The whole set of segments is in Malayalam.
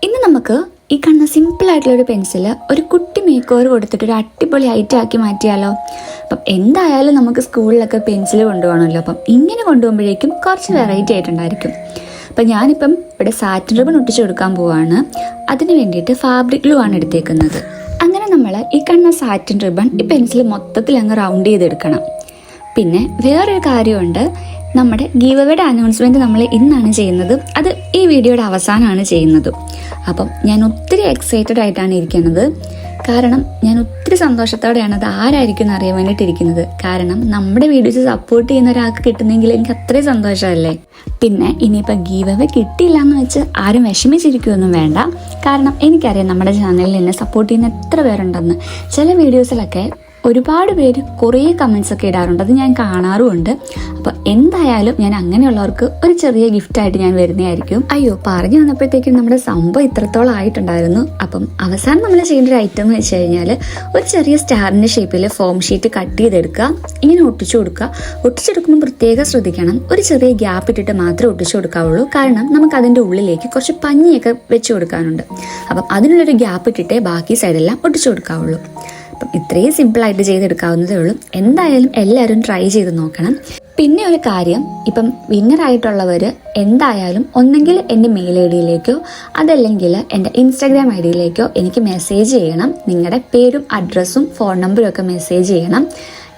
ഇന്ന് നമുക്ക് ഈ കാണുന്ന സിമ്പിൾ ആയിട്ടുള്ള ഒരു പെൻസിൽ ഒരു കുട്ടി മേക്ക് ഓവർ കൊടുത്തിട്ട് ഒരു അടിപൊളി ഐറ്റം ആക്കി മാറ്റിയാലോ. അപ്പം എന്തായാലും നമുക്ക് സ്കൂളിലൊക്കെ പെൻസിൽ കൊണ്ടുപോകണമല്ലോ. അപ്പം ഇങ്ങനെ കൊണ്ടുപോകുമ്പോഴേക്കും കുറച്ച് വെറൈറ്റി ആയിട്ടുണ്ടായിരിക്കും. അപ്പം ഞാനിപ്പം ഇവിടെ സാറ്റിൻ റിബൺ ഒട്ടിച്ചു കൊടുക്കാൻ പോവാണ്. അതിന് വേണ്ടിയിട്ട് ഫാബ്രിക് ഗ്ലൂ ആണ് എടുത്തേക്കുന്നത്. അങ്ങനെ നമ്മൾ ഈ കാണുന്ന സാറ്റിൻ റിബൺ ഈ പെൻസിൽ മൊത്തത്തിൽ അങ്ങ് റൗണ്ട് ചെയ്തെടുക്കണം. പിന്നെ വേറൊരു കാര്യമുണ്ട്, നമ്മുടെ ഗീവ് അവേയുടെ അനൗൺസ്മെൻറ്റ് നമ്മൾ ഇന്നാണ് ചെയ്യുന്നത്. അത് ഈ വീഡിയോയുടെ അവസാനമാണ് ചെയ്യുന്നത്. അപ്പം ഞാൻ ഒത്തിരി എക്സൈറ്റഡ് ആയിട്ടാണ് ഇരിക്കുന്നത്. കാരണം ഞാൻ ഒത്തിരി സന്തോഷത്തോടെയാണ് അത് ആരായിരിക്കും എന്ന് അറിയാൻ വേണ്ടിയിട്ടിരിക്കുന്നത്. കാരണം നമ്മുടെ വീഡിയോസ് സപ്പോർട്ട് ചെയ്യുന്ന ഒരാൾക്ക് കിട്ടുന്നെങ്കിൽ എനിക്ക് അത്രയും സന്തോഷമല്ലേ. പിന്നെ ഇനിയിപ്പോൾ ഗീവ് അവേ കിട്ടിയില്ല എന്ന് വെച്ച് ആരും വിഷമിച്ചിരിക്കുകയൊന്നും വേണ്ട. കാരണം എനിക്കറിയാം നമ്മുടെ ചാനലിൽ എന്നെ സപ്പോർട്ട് ചെയ്യുന്ന എത്ര പേരുണ്ടെന്ന്. ചില വീഡിയോസിലൊക്കെ ഒരുപാട് പേര് കുറേ കമൻസ് ഒക്കെ ഇടാറുണ്ട്, അത് ഞാൻ കാണാറുമുണ്ട്. അപ്പോൾ എന്തായാലും ഞാൻ അങ്ങനെയുള്ളവർക്ക് ഒരു ചെറിയ ഗിഫ്റ്റായിട്ട് ഞാൻ വരുന്നതായിരിക്കും. അയ്യോ, പറഞ്ഞു വന്നപ്പോഴത്തേക്കും നമ്മുടെ സംഭവം ഇത്രത്തോളം ആയിട്ടുണ്ടായിരുന്നു. അപ്പം അവസാനം നമ്മൾ ചെയ്യേണ്ട ഒരു ഐറ്റം എന്ന് വെച്ച് കഴിഞ്ഞാൽ ഒരു ചെറിയ സ്റ്റാറിൻ്റെ ഷേപ്പിൽ ഫോം ഷീറ്റ് കട്ട് ചെയ്തെടുക്കുക, ഇങ്ങനെ ഒട്ടിച്ചു കൊടുക്കുക. ഒട്ടിച്ചെടുക്കുമ്പോൾ പ്രത്യേകം ശ്രദ്ധിക്കണം, ഒരു ചെറിയ ഗ്യാപ്പ് ഇട്ടിട്ട് മാത്രമേ ഒട്ടിച്ചു കൊടുക്കാവുള്ളൂ. കാരണം നമുക്ക് അതിൻ്റെ ഉള്ളിലേക്ക് കുറച്ച് പഞ്ഞിയൊക്കെ വെച്ച് കൊടുക്കാനുണ്ട്. അപ്പം അതിനുള്ളൊരു ഗ്യാപ്പ് ഇട്ടിട്ടേ ബാക്കി സൈഡെല്ലാം ഒട്ടിച്ചു കൊടുക്കാവുള്ളൂ. അപ്പം ഇത്രയും സിമ്പിളായിട്ട് ചെയ്തെടുക്കാവുന്നതേ ഉള്ളൂ. എന്തായാലും എല്ലാവരും ട്രൈ ചെയ്ത് നോക്കണം. പിന്നെ ഒരു കാര്യം, ഇപ്പം വിന്നറായിട്ടുള്ളവർ എന്തായാലും ഒന്നെങ്കിൽ എൻ്റെ മെയിൽ ഐ ഡിയിലേക്കോ അതല്ലെങ്കിൽ എൻ്റെ ഇൻസ്റ്റാഗ്രാം ഐ ഡിയിലേക്കോ എനിക്ക് മെസ്സേജ് ചെയ്യണം. നിങ്ങളുടെ പേരും അഡ്രസ്സും ഫോൺ നമ്പറും ഒക്കെ മെസ്സേജ് ചെയ്യണം.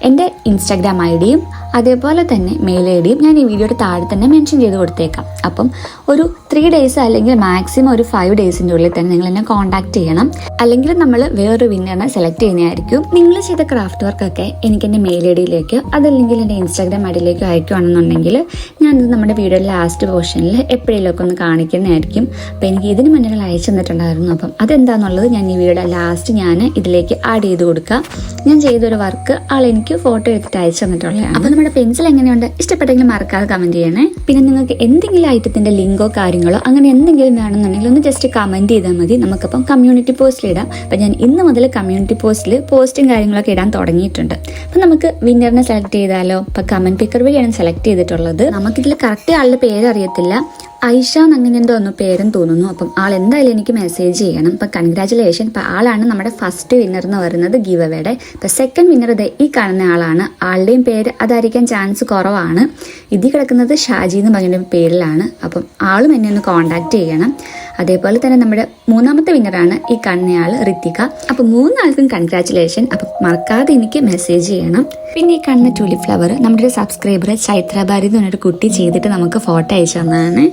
എൻ്റെ ഇൻസ്റ്റാഗ്രാം ഐ ഡിയും അതേപോലെ തന്നെ മെയിൽ ഐ ഡിയും ഞാൻ ഈ വീഡിയോയുടെ താഴെ തന്നെ മെൻഷൻ ചെയ്ത് കൊടുത്തേക്കാം. അപ്പം ഒരു 3 ഡേയ്സ് അല്ലെങ്കിൽ മാക്സിമം ഒരു 5 ഡേയ്സിൻ്റെ ഉള്ളിൽ തന്നെ നിങ്ങൾ എന്നെ കോൺടാക്ട് ചെയ്യണം. അല്ലെങ്കിൽ നമ്മൾ വേറൊരു വിന്നറിനെ സെലക്ട് ചെയ്യുന്നതായിരിക്കും. നിങ്ങൾ ചെയ്ത ക്രാഫ്റ്റ് വർക്കൊക്കെ എനിക്ക് എൻ്റെ മെയിൽ ഐ ഡിയിലേക്കോ അതല്ലെങ്കിൽ എൻ്റെ ഇൻസ്റ്റാഗ്രാം ഐ ഡിയിലേക്കോ അയക്കുകയാണെന്നുണ്ടെങ്കിൽ ഞാനത് നമ്മുടെ വീഡിയോയുടെ ലാസ്റ്റ് പോർഷനിൽ എപ്പോഴേലൊക്കെ ഒന്ന് കാണിക്കുന്നതായിരിക്കും. അപ്പോൾ എനിക്ക് ഇതിന് മുന്നിൽ അയച്ചു തന്നിട്ടുണ്ടായിരുന്നു. അപ്പം അതെന്താണെന്നുള്ളത് ഞാൻ ഈ വീഡിയോയുടെ ലാസ്റ്റ് ഞാൻ ഇതിലേക്ക് ആഡ് ചെയ്ത് കൊടുക്കാം. ഞാൻ ചെയ്തൊരു വർക്ക് ആളെനിക്ക് ഫോട്ടോ എടുത്തിട്ട് അയച്ചു തന്നിട്ടുള്ളതാണ്. അപ്പോൾ നമ്മുടെ പെൻസിൽ എങ്ങനെയുണ്ട്, ഇഷ്ടപ്പെട്ടെങ്കിൽ മറക്കാതെ കമന്റ് ചെയ്യണേ. പിന്നെ നിങ്ങൾക്ക് എന്തെങ്കിലും ഐറ്റത്തിന്റെ ലിങ്കോ കാര്യങ്ങളോ അങ്ങനെ എന്തെങ്കിലും വേണമെന്നുണ്ടെങ്കിൽ ഒന്ന് ജസ്റ്റ് കമന്റ് ചെയ്താൽ മതി. നമുക്കപ്പം കമ്മ്യൂണിറ്റി പോസ്റ്റിൽ ഇടാം. അപ്പം ഞാൻ ഇന്ന് മുതൽ കമ്മ്യൂണിറ്റി പോസ്റ്റിൽ പോസ്റ്റും കാര്യങ്ങളൊക്കെ ഇടാൻ തുടങ്ങിയിട്ടുണ്ട്. അപ്പം നമുക്ക് വിന്നറിനെ സെലക്ട് ചെയ്താലോ. ഇപ്പം കമന്റ് പിക്കർ വഴിയാണ് സെലക്ട് ചെയ്തിട്ടുള്ളത്. നമുക്കിതിൽ കറക്റ്റ് ആളുടെ പേര് അറിയത്തില്ല, ഐഷ അങ്ങനെ എന്തോ ഒന്ന് പേരും തോന്നുന്നു. അപ്പം ആൾ എന്തായാലും എനിക്ക് മെസ്സേജ് ചെയ്യണം. ഇപ്പം കൺഗ്രാറ്റുലേഷൻ. ഇപ്പം ആളാണ് നമ്മുടെ ഫസ്റ്റ് വിന്നർ എന്ന് പറയുന്നത് ഗീവ് അവേയുടെ. ഇപ്പം സെക്കൻഡ് വിന്നർ ഈ കാണുന്ന ആളാണ്. ആളുടെയും പേര് അതായിരിക്കാൻ ചാൻസ് കുറവാണ്. ഇതിൽ കിടക്കുന്നത് ഷാജി എന്ന് പറഞ്ഞ പേരിലാണ്. അപ്പം ആളും എന്നെ ഒന്ന് കോൺടാക്ട് ചെയ്യണം. അതേപോലെ തന്നെ നമ്മുടെ മൂന്നാമത്തെ വിന്നറാണ് ഈ കാണുന്നയാൾ ഋത്തിക. അപ്പം 3 ആൾക്കും കൺഗ്രാറ്റുലേഷൻ. അപ്പം മറക്കാതെ എനിക്ക് മെസ്സേജ് ചെയ്യണം. പിന്നെ ഈ കാണുന്ന ട്യൂലിപ്പ് ഫ്ലവർ നമ്മുടെ ഒരു സബ്സ്ക്രൈബർ ചൈത്ര ഭാരതി എന്നൊരു കുട്ടി ചെയ്തിട്ട് നമുക്ക് ഫോട്ടോ അയച്ചു തന്നതാണ്.